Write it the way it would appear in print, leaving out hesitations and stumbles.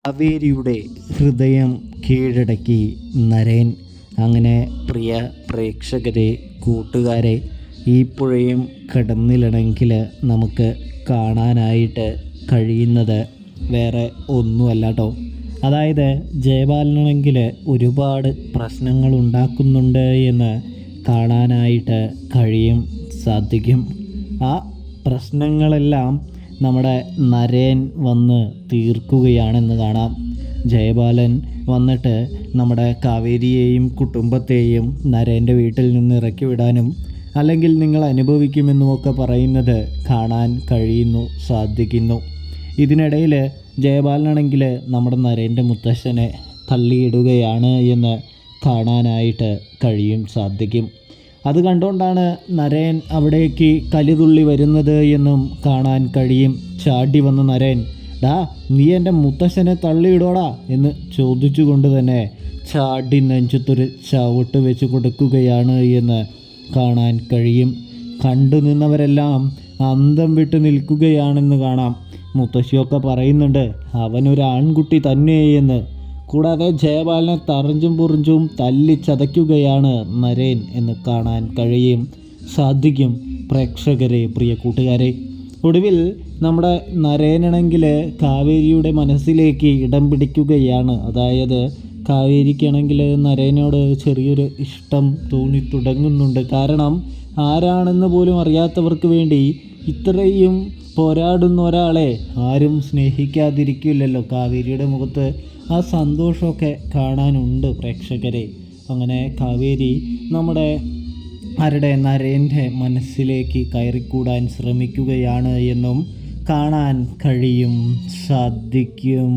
കാവേരിയുടെ ഹൃദയം കീഴടക്കി നരേൻ. അങ്ങനെ പ്രിയ പ്രേക്ഷകരെ, കൂട്ടുകാരെ, ഈ പുഴയും കടന്നിലണമെങ്കിൽ നമുക്ക് കാണാനായിട്ട് കഴിയുന്നത് വേറെ ഒന്നുമല്ല കേട്ടോ. അതായത് ജയപാലനാണെങ്കിൽ ഒരുപാട് പ്രശ്നങ്ങൾ ഉണ്ടാക്കുന്നുണ്ട് എന്ന് കാണാനായിട്ട് സാധിക്കും. ആ പ്രശ്നങ്ങളെല്ലാം നമ്മുടെ നരേൻ വന്ന് തീർക്കുകയാണെന്ന് കാണാം. ജയപാലൻ വന്നിട്ട് നമ്മുടെ കാവേരിയെയും കുടുംബത്തെയും നരേൻ്റെ വീട്ടിൽ നിന്ന് ഇറക്കി വിടാനും അല്ലെങ്കിൽ നിങ്ങൾ അനുഭവിക്കുമെന്നുമൊക്കെ പറയുന്നത് കാണാൻ സാധിക്കുന്നു. ഇതിനിടയിൽ ജയപാലനാണെങ്കിൽ നമ്മുടെ നരേൻ്റെ മുത്തശ്ശനെ തള്ളിയിടുകയാണ് എന്ന് കാണാനായിട്ട് സാധിക്കും. അത് കണ്ടുകൊണ്ടാണ് നരേൻ അവിടേക്ക് കലിതുള്ളി വരുന്നത് എന്നും കാണാൻ കഴിയും. ചാടി വന്ന നരേൻ, ഡാ നീ എൻ്റെ മുത്തശ്ശനെ തള്ളിയിടോടാ എന്ന് ചോദിച്ചുകൊണ്ട് തന്നെ ചാടി നെഞ്ചത്തൊരു ചവിട്ട് വെച്ച് കൊടുക്കുകയാണ് എന്ന് കാണാൻ കഴിയും. കണ്ടു നിന്നവരെല്ലാം അന്തം വിട്ട് നിൽക്കുകയാണെന്ന് കാണാം. മുത്തശ്ശിയൊക്കെ പറയുന്നുണ്ട് അവനൊരു ആൺകുട്ടി തന്നെ എന്ന്. കൂടാതെ ജയപാലനെ തറഞ്ചും പുറിഞ്ചും തല്ലി ചതയ്ക്കുകയാണ് നരേൻ എന്ന് കാണാൻ സാധിക്കും. പ്രേക്ഷകരെ, പ്രിയ കൂട്ടുകാരെ, ഒടുവിൽ നമ്മുടെ നരേനാണെങ്കിൽ കാവേരിയുടെ മനസ്സിലേക്ക് ഇടം പിടിക്കുകയാണ്. അതായത് കാവേരിക്കാണെങ്കിൽ നരേനോട് ചെറിയൊരു ഇഷ്ടം തോന്നി തുടങ്ങുന്നുണ്ട്. കാരണം ആരാണെന്ന് പോലും അറിയാത്തവർക്ക് വേണ്ടി ഇത്രയും പോരാടുന്ന ഒരാളെ ആരും സ്നേഹിക്കാതിരിക്കില്ലല്ലോ. കാവേരിയുടെ മുഖത്ത് ആ സന്തോഷമൊക്കെ കാണാനുണ്ട് പ്രേക്ഷകരെ. അങ്ങനെ കാവേരി നമ്മുടെ നരേൻ്റെ മനസ്സിലേക്ക് കയറിക്കൂടാൻ ശ്രമിക്കുകയാണ് എന്നും കാണാൻ സാധിക്കും.